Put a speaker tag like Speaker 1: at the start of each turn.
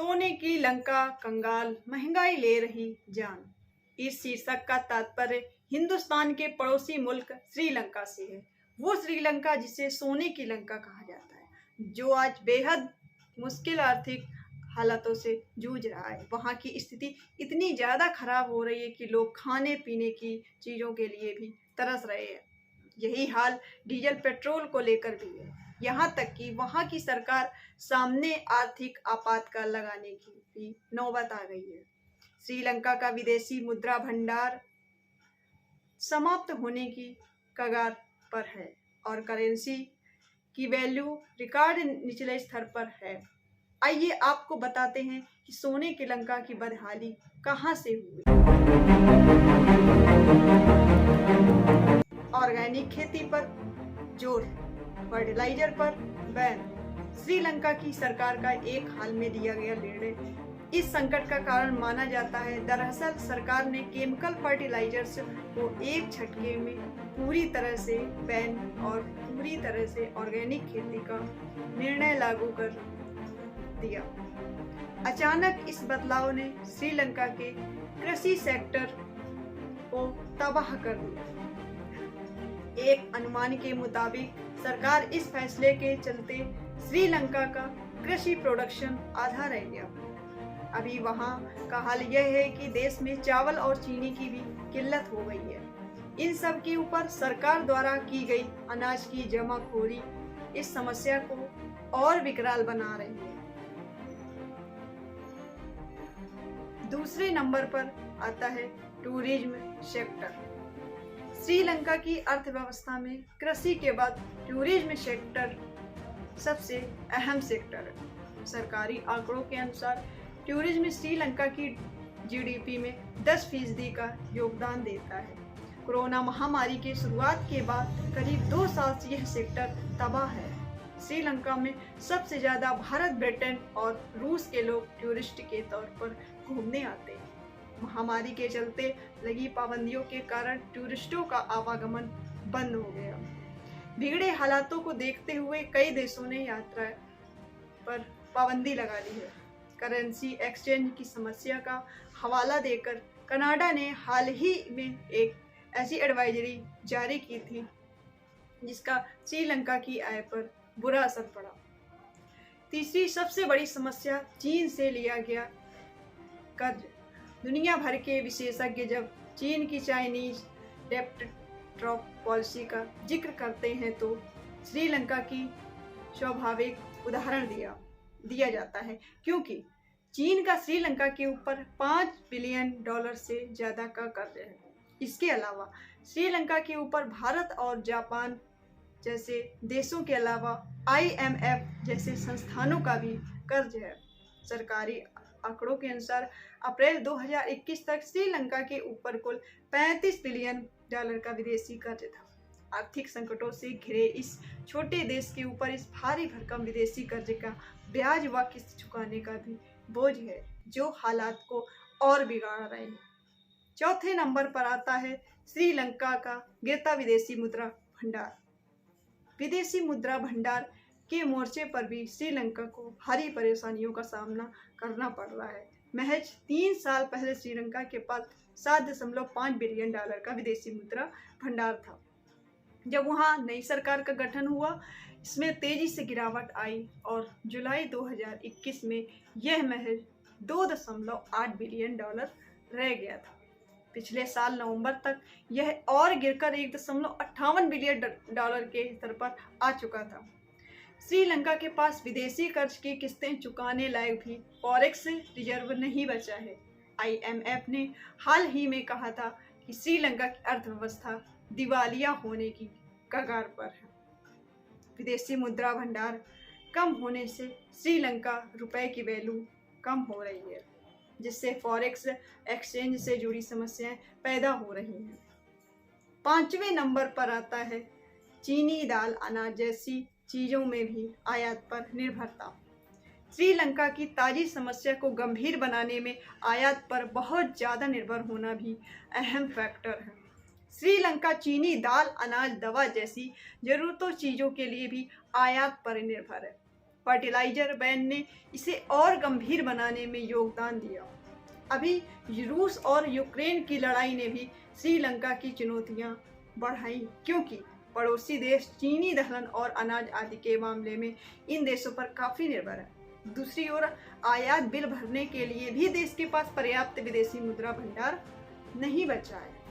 Speaker 1: सोने की लंका कंगाल, महंगाई ले रही जान। इस शीर्षक का तात्पर्य हिंदुस्तान के पड़ोसी मुल्क श्रीलंका से है। वो श्रीलंका जिसे सोने की लंका कहा जाता है, जो आज बेहद मुश्किल आर्थिक हालातों से जूझ रहा है। वहाँ की स्थिति इतनी ज़्यादा खराब हो रही है कि लोग खाने पीने की चीज़ों के लिए भी तरस रहे हैं। यही हाल डीजल पेट्रोल को लेकर भी है। यहाँ तक कि वहाँ की सरकार सामने आर्थिक आपातकाल लगाने की भी नौबत आ गई है। श्रीलंका का विदेशी मुद्रा भंडार समाप्त होने की कगार पर है और करेंसी की वैल्यू रिकॉर्ड निचले स्तर पर है। आइए आपको बताते हैं कि सोने की लंका की बदहाली कहां से हुई। ऑर्गेनिक खेती पर जोर, फर्टिलाइजर पर बैन। श्रीलंका की सरकार का एक हाल में लिया गया निर्णय इस संकट का कारण माना जाता है। दरअसल सरकार ने केमिकल फर्टिलाइजर्स को एक झटके में पूरी तरह से बैन और पूरी तरह से ऑर्गेनिक खेती का निर्णय लागू कर दिया। अचानक इस बदलाव ने श्रीलंका के कृषि सेक्टर को तबाह कर दिया। एक अनुमान के मुताबिक सरकार इस फैसले के चलते श्रीलंका का कृषि प्रोडक्शन आधा रह गया। अभी वहाँ का हाल यह है कि देश में चावल और चीनी की भी किल्लत हो गई है। इन सब के ऊपर सरकार द्वारा की गई अनाज की जमाखोरी इस समस्या को और विकराल बना रही है। दूसरे नंबर पर आता है टूरिज्म सेक्टर। श्रीलंका की अर्थव्यवस्था में कृषि के बाद टूरिज्म सेक्टर सबसे अहम सेक्टर है। सरकारी आंकड़ों के अनुसार टूरिज्म श्रीलंका की जीडीपी में 10% का योगदान देता है। कोरोना महामारी के शुरुआत के बाद करीब 2 साल से यह सेक्टर तबाह है। श्रीलंका में सबसे ज़्यादा भारत, ब्रिटेन और रूस के लोग टूरिस्ट के तौर पर घूमने आते हैं। महामारी के चलते लगी पाबंदियों के कारण टूरिस्टों का आवागमन बंद हो गया। बिगड़े हालातों को देखते हुए कई देशों ने यात्रा पर पाबंदी लगा ली है। करेंसी एक्सचेंज की समस्या का हवाला देकर कनाडा ने हाल ही में एक ऐसी एडवाइजरी जारी की थी जिसका श्रीलंका की आय पर बुरा असर पड़ा। तीसरी सबसे बड़ी समस्या चीन से लिया गया कर्ज। दुनिया भर के विशेषज्ञ जब चीन की चाइनीज डेब्ट ट्रैप पॉलिसी का जिक्र करते हैं तो श्रीलंका की स्वाभाविक उदाहरण दिया जाता है, क्योंकि चीन का श्रीलंका के ऊपर $5 बिलियन से ज़्यादा का कर्ज है। इसके अलावा श्रीलंका के ऊपर भारत और जापान जैसे देशों के अलावा IMF जैसे संस्थानों का भी कर्ज है। सरकारी आंकड़ों के अनुसार अप्रैल 2021 तक श्रीलंका के ऊपर कुल $35 बिलियन का विदेशी कर्ज था। आर्थिक संकटों से घिरे इस छोटे देश के ऊपर इस भारी भरकम विदेशी कर्ज का ब्याज व किस्त चुकाने का भी बोझ है, जो हालात को और बिगाड़ रहे हैं। चौथे नंबर पर आता है श्रीलंका का गिरता विदेशी मुद्रा भंडार। विदेशी मुद्रा भंडार के मोर्चे पर भी श्रीलंका को भारी परेशानियों का सामना करना पड़ रहा है। महज 3 साल पहले श्रीलंका के पास $7.5 बिलियन का विदेशी मुद्रा भंडार था। जब वहाँ नई सरकार का गठन हुआ, इसमें तेजी से गिरावट आई और जुलाई 2021 में यह महज $2.8 बिलियन रह गया था। पिछले साल नवंबर तक यह और गिरकर $1.58 बिलियन के स्तर पर आ चुका था। श्रीलंका के पास विदेशी कर्ज की किस्तें चुकाने लायक भी फॉरेक्स रिजर्व नहीं बचा है। IMF ने हाल ही में कहा था कि श्रीलंका की अर्थव्यवस्था दिवालिया होने की कगार पर है। विदेशी मुद्रा भंडार कम होने से श्रीलंका रुपए की वैल्यू कम हो रही है, जिससे फॉरेक्स एक्सचेंज से जुड़ी समस्याएं पैदा हो रही हैं। 5वें नंबर पर आता है चीनी, दाल, अनाज जैसी चीज़ों में भी आयात पर निर्भरता। श्रीलंका की ताज़ी समस्या को गंभीर बनाने में आयात पर बहुत ज़्यादा निर्भर होना भी अहम फैक्टर है। श्रीलंका चीनी, दाल, अनाज, दवा जैसी ज़रूरतों चीज़ों के लिए भी आयात पर निर्भर है। फर्टिलाइजर बैन ने इसे और गंभीर बनाने में योगदान दिया। अभी रूस और यूक्रेन की लड़ाई ने भी श्रीलंका की चुनौतियां बढ़ाई, क्योंकि पड़ोसी देश चीनी दलहन और अनाज आदि के मामले में इन देशों पर काफी निर्भर है। दूसरी ओर आयात बिल भरने के लिए भी देश के पास पर्याप्त विदेशी मुद्रा भंडार नहीं बचा है।